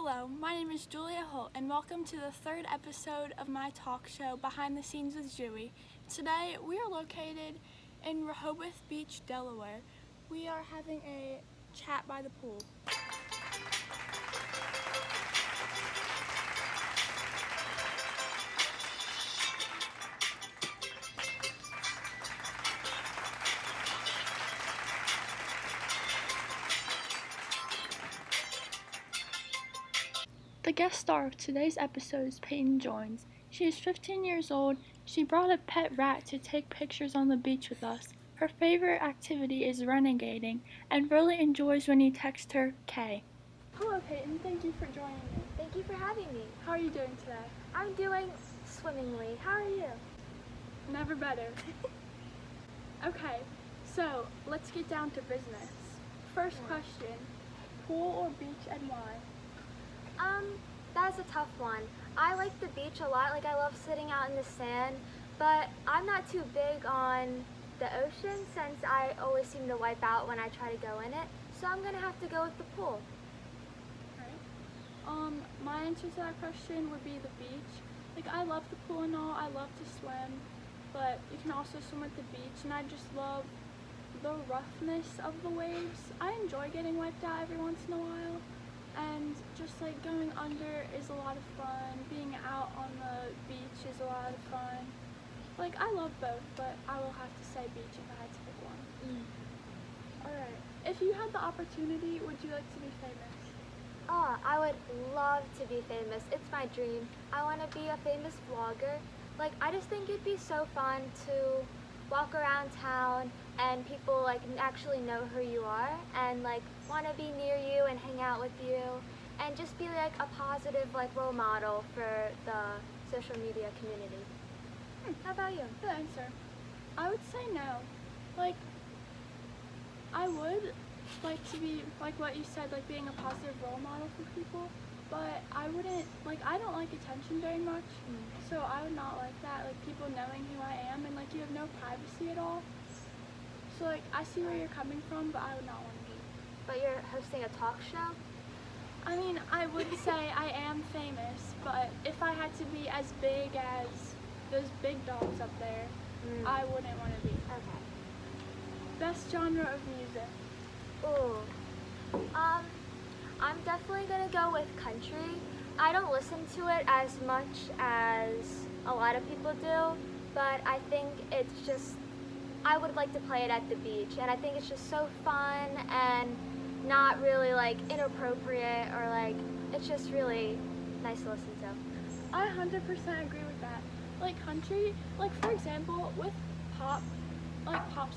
Hello, my name is Julia Holt, and welcome to the third episode of my talk show, Behind the Scenes with Juie. Today, we are located in Rehoboth Beach, Delaware. We are having a chat by the pool. The guest star of today's episode is Peyton Jones. She is 15 years old. She brought a pet rat to take pictures on the beach with us. Her favorite activity is renegading and really enjoys when you text her Kay. Hello Peyton, thank you for joining me. Thank you for having me. How are you doing today? I'm doing swimmingly. How are you? Never better. Okay, so let's get down to business. First question, pool or beach and why? That's a tough one. I like the beach a lot. I love sitting out in the sand, but I'm not too big on the ocean since I always seem to wipe out when I try to go in it. So I'm gonna have to go with the pool. Alright. My answer to that question would be the beach. I love the pool and all, I love to swim, but you can also swim at the beach, and I just love the roughness of the waves. I enjoy getting wiped out every once in a while, and just going under is a lot of fun. Being out on the beach is a lot of fun. I love both, but I will have to say beach if I had to pick one. Alright, if you had the opportunity, would you like to be famous? Oh, I would love to be famous. It's my dream. I want to be a famous vlogger. I just think it'd be so fun to walk around town and people actually know who you are and want to be near you and hang out with you and just be a positive role model for the social media community. How about you? Good answer. I would say no. I would like to be what you said, being a positive role model for people, but I wouldn't I don't like attention very much. So I would not like that, people knowing who I am, and you have no privacy at all. So I see where you're coming from, but I would not want to be. But you're hosting a talk show? I mean, I would say I am famous, but if I had to be as big as those big dogs up there, I wouldn't want to be. Okay. Best genre of music? Ooh. I'm definitely gonna go with country. I don't listen to it as much as a lot of people do, but I think it's just, I would like to play it at the beach, and I think it's just so fun and not really inappropriate, or it's just really nice to listen to. I 100% agree with that. Country, for example, with pop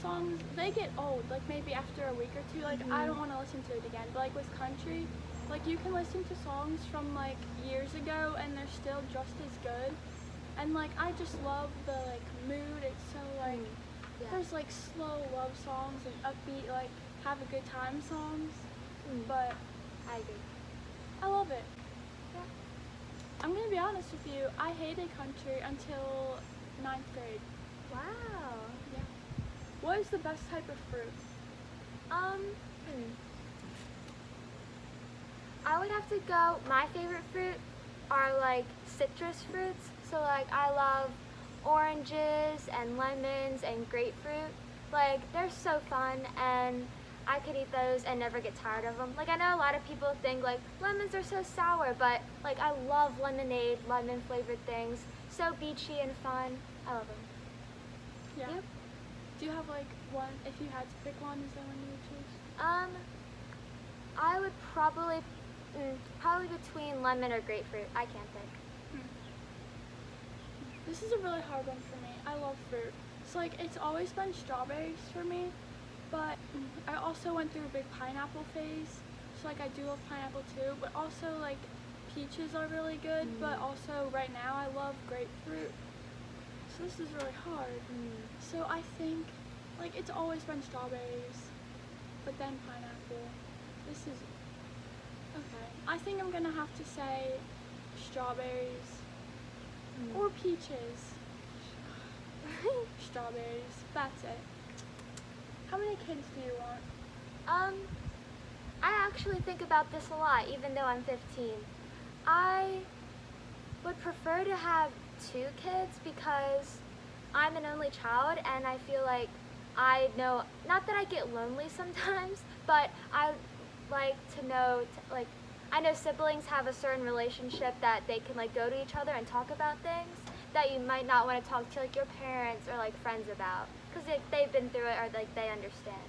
songs, they get old, maybe after a week or two. I don't want to listen to it again. But with country, you can listen to songs from years ago and they're still just as good. And I just love the mood. It's so there's slow love songs and upbeat have a good time songs. But I agree. I love it. Yeah. I'm gonna be honest with you, I hated country until 9th grade. Wow. Yeah. What is the best type of fruit? I would have to go, my favorite fruit are citrus fruits. So I love oranges and lemons and grapefruit. They're so fun, and I could eat those and never get tired of them. I know a lot of people think lemons are so sour, but I love lemonade, lemon flavored things. So beachy and fun. I love them. Yeah. Yep. Do you have one, if you had to pick one, is there one you would choose? I would probably between lemon or grapefruit. I can't pick. This is a really hard one for me. I love fruit. So it's always been strawberries for me, but I also went through a big pineapple phase. So I do love pineapple too, but also peaches are really good, but also right now I love grapefruit. So this is really hard. So I think it's always been strawberries, but then pineapple. This is okay. I think I'm gonna have to say strawberries or peaches. Strawberries. That's it. How many kids do you want? I actually think about this a lot, even though I'm 15. I would prefer to have 2 kids because I'm an only child, and I feel like I know, not that I get lonely sometimes, but I like to know, like, I know siblings have a certain relationship that they can like go to each other and talk about things that you might not want to talk to like your parents or like friends about, because they've been through it or like they understand.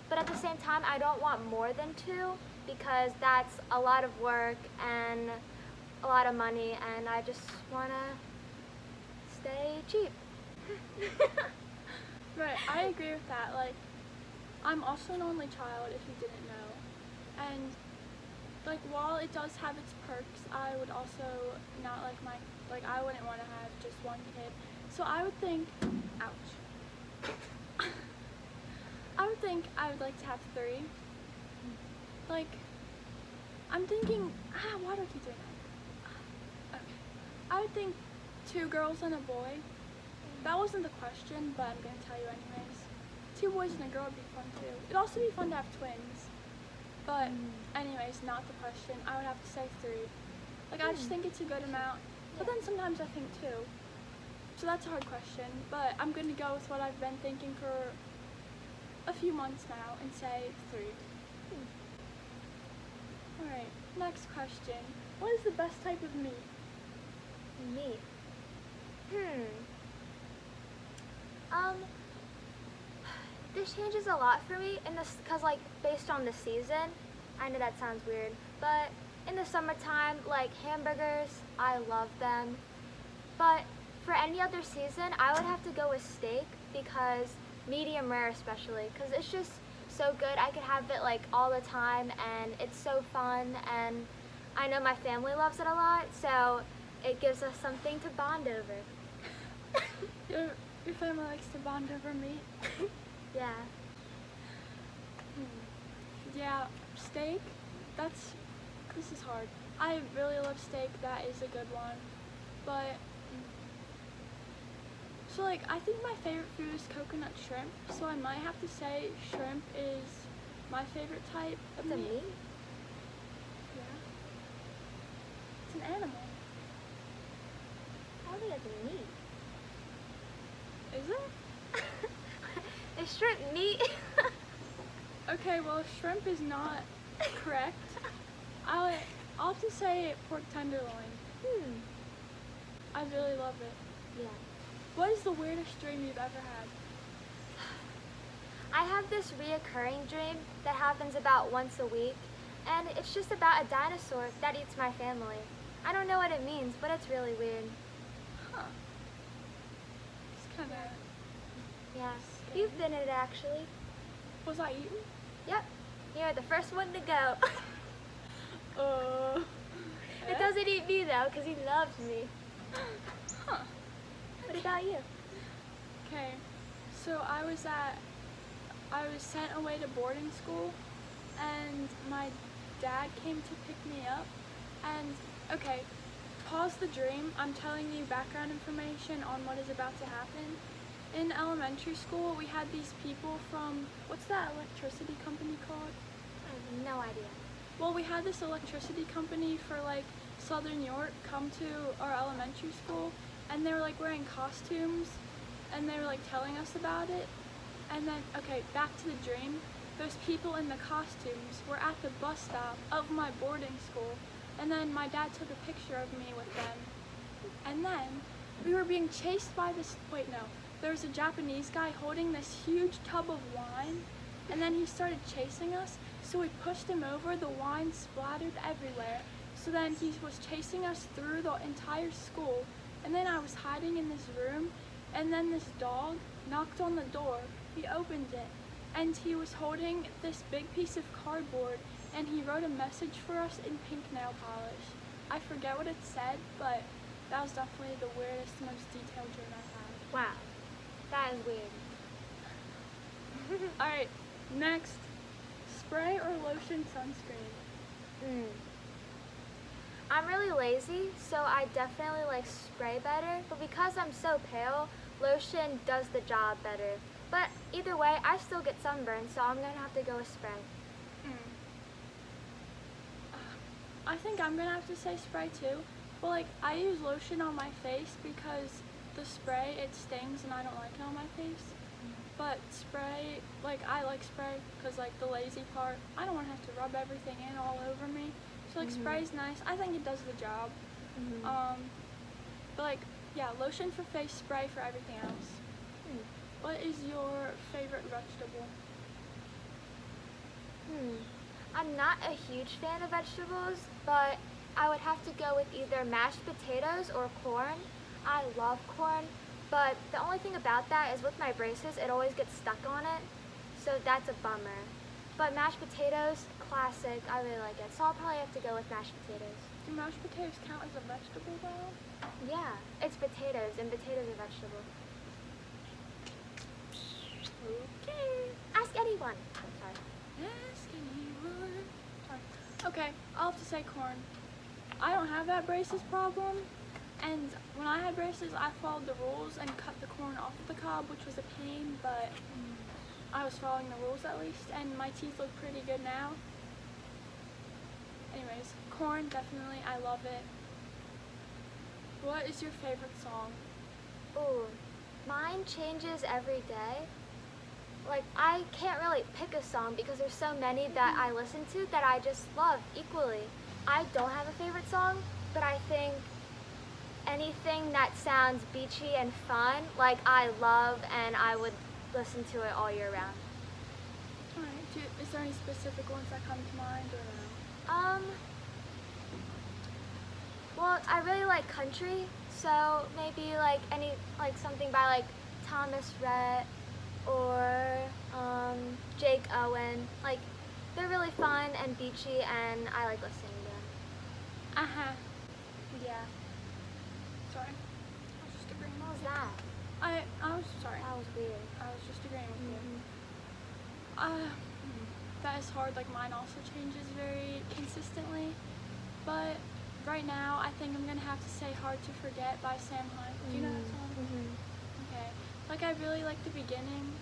But at the same time, I don't want more than 2 because that's a lot of work and a lot of money, and I just want to stay cheap. Right, I agree with that. Like, I'm also an only child, if you didn't know. And, like, while it does have its perks, I would also not like I wouldn't want to have just 1 kid. So I would think, ouch. I would think I would like to have 3. Like, I'm thinking, why do I keep doing that? Okay. I would think 2 girls and a boy. That wasn't the question, but I'm going to tell you anyways. 2 boys and a girl would be fun too. It'd also be fun to have twins. But anyways, not the question. I would have to say 3. Like, I just think it's a good amount. But then sometimes I think 2. So that's a hard question. But I'm going to go with what I've been thinking for a few months now and say 3. Alright, next question. What is the best type of meat? Meat. This changes a lot for me in this, cause like based on the season. I know that sounds weird, but in the summertime, like hamburgers, I love them. But for any other season, I would have to go with steak, because medium rare especially, cause it's just so good. I could have it like all the time, and it's so fun, and I know my family loves it a lot, so it gives us something to bond over. Your family likes to bond over meat? Yeah. Yeah, steak, this is hard. I really love steak, that is a good one. But, so like, I think my favorite food is coconut shrimp, so I might have to say shrimp is my favorite type of It's a meat. meat? Yeah. It's an animal. How do you have meat? Is it? Is shrimp meat? Okay, well, shrimp is not correct. I'll have to say pork tenderloin. I really love it. Yeah. What is the weirdest dream you've ever had? I have this reoccurring dream that happens about once a week, and it's just about a dinosaur that eats my family. I don't know what it means, but it's really weird. Huh. It's kind of... Yeah. You've been in it, actually. Was I eaten? Yep. You're the first one to go. It doesn't eat me, though, because he loves me. Huh. What about you? Okay, so I was sent away to boarding school, and my dad came to pick me up, and, okay, pause the dream. I'm telling you background information on what is about to happen. In elementary school, we had these people from, what's that electricity company called? I have no idea. Well, we had this electricity company for like Southern York come to our elementary school, and they were like wearing costumes, and they were like telling us about it. And then, okay, back to the dream. Those people in the costumes were at the bus stop of my boarding school, and then my dad took a picture of me with them. And then we were being chased by this, wait, no. There was a Japanese guy holding this huge tub of wine, and then he started chasing us, so we pushed him over, the wine splattered everywhere. So then he was chasing us through the entire school, and then I was hiding in this room, and then this dog knocked on the door. He opened it, and he was holding this big piece of cardboard, and he wrote a message for us in pink nail polish. I forget what it said, but that was definitely the weirdest, most detailed dream I've had. Wow. That is weird. Alright, next. Spray or lotion sunscreen? I'm really lazy, so I definitely like spray better, but because I'm so pale, lotion does the job better. But either way, I still get sunburned, so I'm gonna have to go with spray. I think I'm gonna have to say spray too. But like, I use lotion on my face because the spray, it stings and I don't like it on my face. But spray, like I like spray because like the lazy part, I don't want to have to rub everything in all over me. So like spray's nice. I think it does the job. But like, yeah, lotion for face, spray for everything else. What is your favorite vegetable? I'm not a huge fan of vegetables, but I would have to go with either mashed potatoes or corn. I love corn, but the only thing about that is with my braces, it always gets stuck on it, so that's a bummer. But mashed potatoes, classic, I really like it, so I'll probably have to go with mashed potatoes. Do mashed potatoes count as a vegetable though? Yeah, it's potatoes, and potatoes are vegetable. Okay. Ask anyone. Sorry. Ask anyone. Sorry. Okay, I'll have to say corn. I don't have that braces problem, and when I had braces, I followed the rules and cut the corn off the cob, which was a pain, but I was following the rules at least, and my teeth look pretty good now. Anyways, corn, definitely, I love it. What is your favorite song? Ooh, mine changes every day. Like, I can't really pick a song because there's so many that I listen to that I just love equally. I don't have a favorite song, but I think anything that sounds beachy and fun, like I love, and I would listen to it all year round. Alright, is there any specific ones that come to mind or no? Well, I really like country, so maybe like something by like Thomas Rhett or Jake Owen. Like, they're really fun and beachy, and I like listening to them. Yeah. Sorry. I was just agreeing What with was you. that? I was sorry. That was weird. I was just agreeing with you. That is hard. Like, mine also changes very consistently. But right now, I think I'm gonna have to say "Hard to Forget" by Sam Hunt. Do you know that song? Okay. Like, I really like the beginning.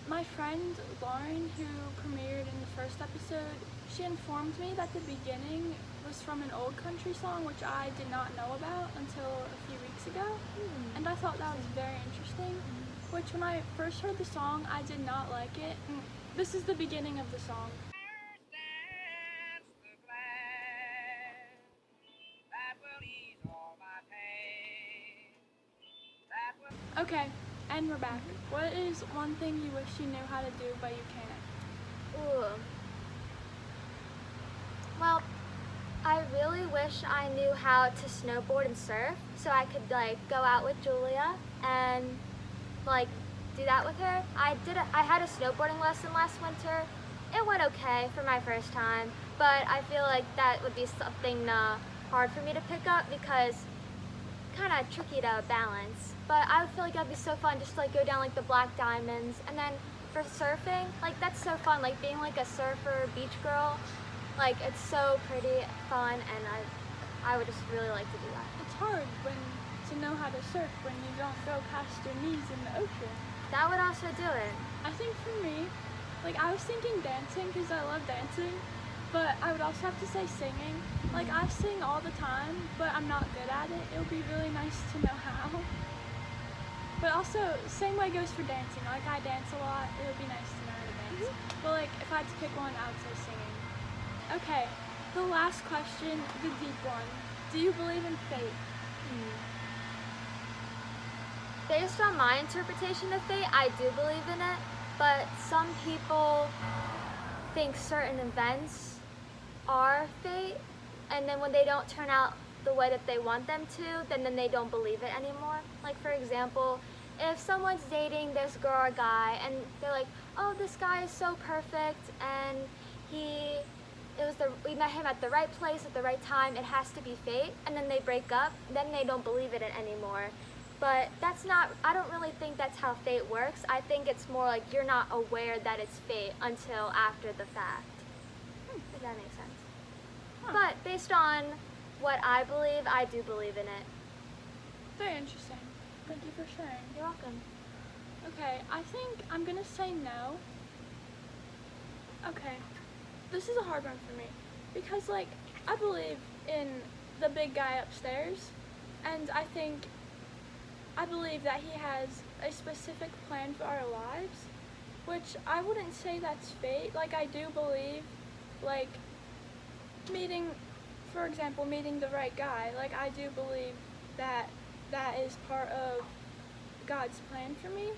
My friend Lauren, who premiered in the first episode, she informed me that the beginning was from an old country song, which I did not know about until a few weeks ago. And I thought that was very interesting, which when I first heard the song, I did not like it. This is the beginning of the song. Okay, and we're back. What is one thing you wish you knew how to do but you can't? Ooh. Well, I really wish I knew how to snowboard and surf so I could like go out with Julia and like do that with her. I had a snowboarding lesson last winter. It went okay for my first time, but I feel like that would be something hard for me to pick up because kind of tricky to balance. But I would feel like that'd be so fun just to like go down like the Black Diamonds. And then for surfing, like that's so fun, like being like a surfer beach girl. Like, it's so pretty, fun, and I would just really like to do that. It's hard to know how to surf when you don't go past your knees in the ocean. That would also do it. I think for me, like I was thinking dancing because I love dancing, but I would also have to say singing. Like I sing all the time, but I'm not good at it. It would be really nice to know how. But also, same way goes for dancing. Like I dance a lot, it would be nice to know how to dance. But like if I had to pick one, I would say singing. Okay, the last question, the deep one. Do you believe in fate? Based on my interpretation of fate, I do believe in it, but some people think certain events are fate, and then when they don't turn out the way that they want them to, then they don't believe it anymore. Like, for example, if someone's dating this girl or guy, and they're like, oh, this guy is so perfect, and we met him at the right place at the right time, it has to be fate, and then they break up, then they don't believe in it anymore. But I don't really think that's how fate works. I think it's more like you're not aware that it's fate until after the fact. If that makes sense. But based on what I believe, I do believe in it. Very interesting. Thank you for sharing. You're welcome. Okay, I think I'm gonna say no. Okay. This is a hard one for me because like I believe in the big guy upstairs, and I believe that he has a specific plan for our lives, which I wouldn't say that's fate. Like, I do believe, like, meeting, for example, meeting the right guy, like, I do believe that that is part of God's plan for me,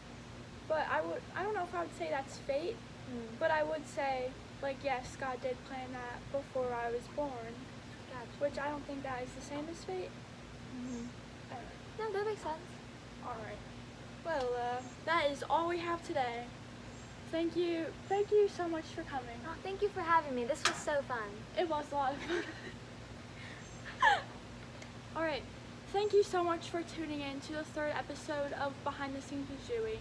but I don't know if I would say that's fate, but I would say, like, yes, God did plan that before I was born, Gotcha. which I don't think that is the same as fate. No, that makes sense. Alright. Well, that is all we have today. Thank you so much for coming. Oh, thank you for having me. This was so fun. It was a lot of fun. Alright, thank you so much for tuning in to the third episode of Behind the Scenes with Juie.